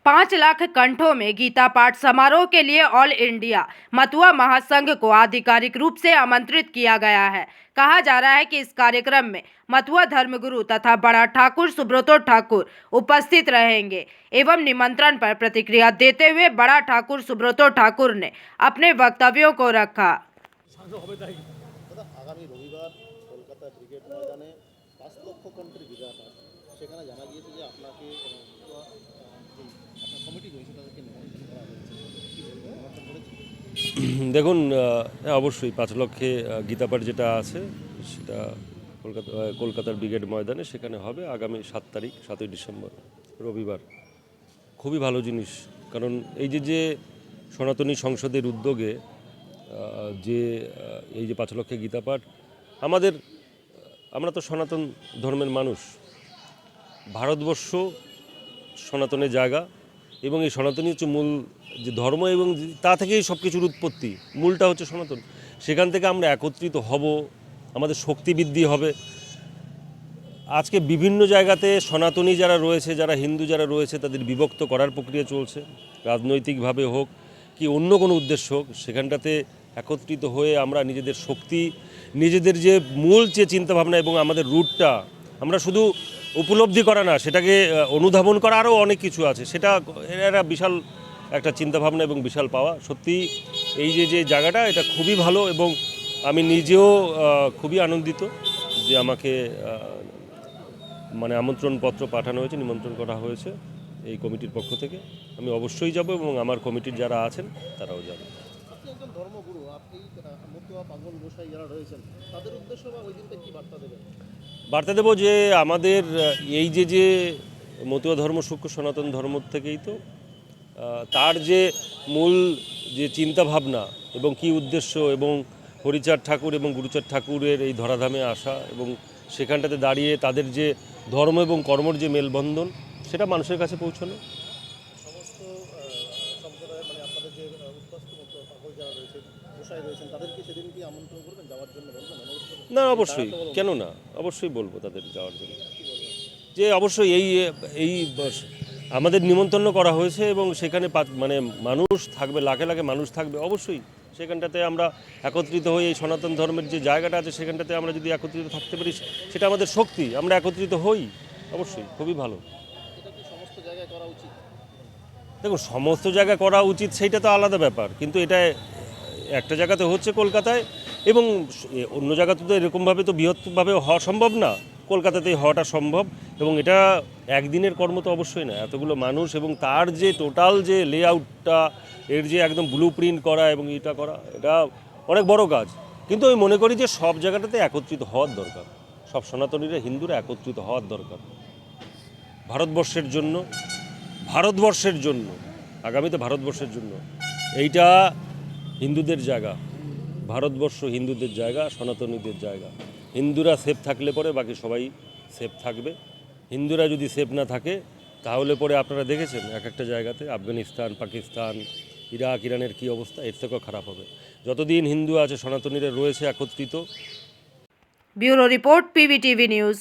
5 लाख कंठों में गीता पाठ समारोह के लिए ऑल इंडिया मतुआ महासंघ को आधिकारिक रूप से आमंत्रित किया गया है। कहा जा रहा है कि इस कार्यक्रम में मतुआ धर्मगुरु तथा बड़ा ठाकुर सुब्रतो ठाकुर उपस्थित रहेंगे। एवं निमंत्रण पर प्रतिक्रिया देते हुए बड़ा ठाकुर सुब्रतो ठाकुर ने अपने वक्तव्यों को रखा। আগামী রবিবার কলকাতা ব্রিগেড ময়দানে 5 লক্ষ কণ্ঠের বিজয় পাঠ সেখানে জানা গিয়েছে যে আপনাকে আপনার কমিটি রয়েছে তাদেরকে নিমন্ত্রণ করা হয়েছে কি বলবেন নিমন্ত্রণ করেছে? দেখুন, অবশ্যই 5 লক্ষে গীতাপাঠ যেটা আছে সেটা কলকাতার ব্রিগেড ময়দানে সেখানে হবে আগামী 7 তারিখ 7ই ডিসেম্বর রবিবার। খুবই ভালো জিনিস, কারণ এই যে সনাতনী সংসদের উদ্যোগে যে এই যে 5 লক্ষে গীতাপাঠ আমরা তো সনাতন ধর্মের মানুষ। ভারতবর্ষ সনাতনের জায়গা এবং এই সনাতনী হচ্ছে মূল যে ধর্ম এবং তা থেকেই সব কিছুর উৎপত্তি, মূলটা হচ্ছে সনাতন। সেখান থেকে আমরা একত্রিত হব, আমাদের শক্তি বৃদ্ধি হবে। আজকে বিভিন্ন জায়গাতে সনাতনী যারা রয়েছে, যারা হিন্দু যারা রয়েছে, তাদের বিভক্ত করার প্রক্রিয়া চলছে, রাজনৈতিকভাবে হোক কি অন্য কোনো উদ্দেশ্য হোক। সেখানটাতে একত্রিত হয়ে আমরা নিজেদের শক্তি, নিজেদের যে মূল যে চিন্তাভাবনা এবং আমাদের রুটটা আমরা শুধু উপলব্ধি করা না, সেটাকে অনুধাবন করা আরও অনেক কিছু আছে। সেটা এরা বিশাল একটা চিন্তাভাবনা এবং বিশাল পাওয়া। সত্যি এই যে জায়গাটা এটা খুবই ভালো এবং আমি নিজেও খুবই আনন্দিত যে আমাকে আমন্ত্রণপত্র পাঠানো হয়েছে, নিমন্ত্রণ করা হয়েছে এই কমিটির পক্ষ থেকে। আমি অবশ্যই যাব এবং আমার কমিটির যারা আছেন তারাও যাবে। আপনি একজন ধর্মগুরু, আপনি মতুয়া পাগল গোসাই যারা রয়েছেন তাদের উদ্দেশ্য বা ওই দিনটা কি বার্তা দেবেন? বার্তা দেব যে আমাদের এই যে মতুয়া ধর্ম সূক্ষ্ম সনাতন ধর্ম থেকেই তো তার যে মূল যে চিন্তাভাবনা এবং কি উদ্দেশ্য এবং হরিচাঁদ ঠাকুর এবং গুরুচাঁদ ঠাকুরের এই ধরাধামে আসা এবং সেখানটাতে দাঁড়িয়ে তাদের যে ধর্ম এবং কর্মর যে মেলবন্ধন সেটা মানুষের কাছে পৌঁছানো। সমস্ত সম্প্রদায়ের আপনাদের যে পাগল যারা রয়েছে গোসাই রয়েছেন তাদেরকে সেদিন কি আমন্ত্রণ করবেন যাওয়ার জন্য? বলবেন না, অবশ্যই, কেন না, অবশ্যই বলবো তাদের যাওয়ার জন্য। যে অবশ্যই এই আমাদের নিমন্ত্রণ করা হয়েছে এবং সেখানে মানুষ থাকবে, লাখে লাখে মানুষ থাকবে। অবশ্যই সেখানটাতে আমরা একত্রিত হই, এই সনাতন ধর্মের যে জায়গাটা আছে সেখানটাতে আমরা যদি একত্রিত থাকতে পারি সেটা আমাদের শক্তি, আমরা একত্রিত হই। অবশ্যই খুবই ভালো। এটা কি সমস্ত জায়গায় করা উচিত? দেখুন, সমস্ত জায়গায় করা উচিত সেইটা তো আলাদা ব্যাপার, কিন্তু এটা একটা জায়গাতে হচ্ছে কলকাতায় এবং অন্য জায়গাতে তো এরকমভাবে তো বৃহৎভাবে হওয়া সম্ভব না, কলকাতাতেই হওয়াটা সম্ভব। এবং এটা একদিনের কর্ম তো অবশ্যই না, এতগুলো মানুষ এবং তার যে টোটাল যে লেআউটটা, এর যে একদম ব্লু প্রিন্ট করা এবং এটা করা, এটা অনেক বড় কাজ। কিন্তু আমি মনে করি যে সব জায়গাটাতে একত্রিত হওয়ার দরকার, সব সনাতনীরা হিন্দুরা একত্রিত হওয়ার দরকার ভারতবর্ষের জন্য আগামীতে ভারতবর্ষের জন্য। এইটা হিন্দুদের জায়গা, ভারতবর্ষ হিন্দুদের জায়গা, সনাতনীদের জায়গা। হিন্দুরা সেফ থাকলে পরে বাকি সবাই সেফ থাকবে। হিন্দুরা যদি সেফ না থাকে তাহলে পরে আপনারা দেখেছেন এক একটা জায়গাতে আফগানিস্তান, পাকিস্তান, ইরানের কী অবস্থা, এর থেকেও খারাপ হবে। যতদিন হিন্দু আছে, সনাতনীরা রয়েছে একত্রিত। Bureau report, PVTV news.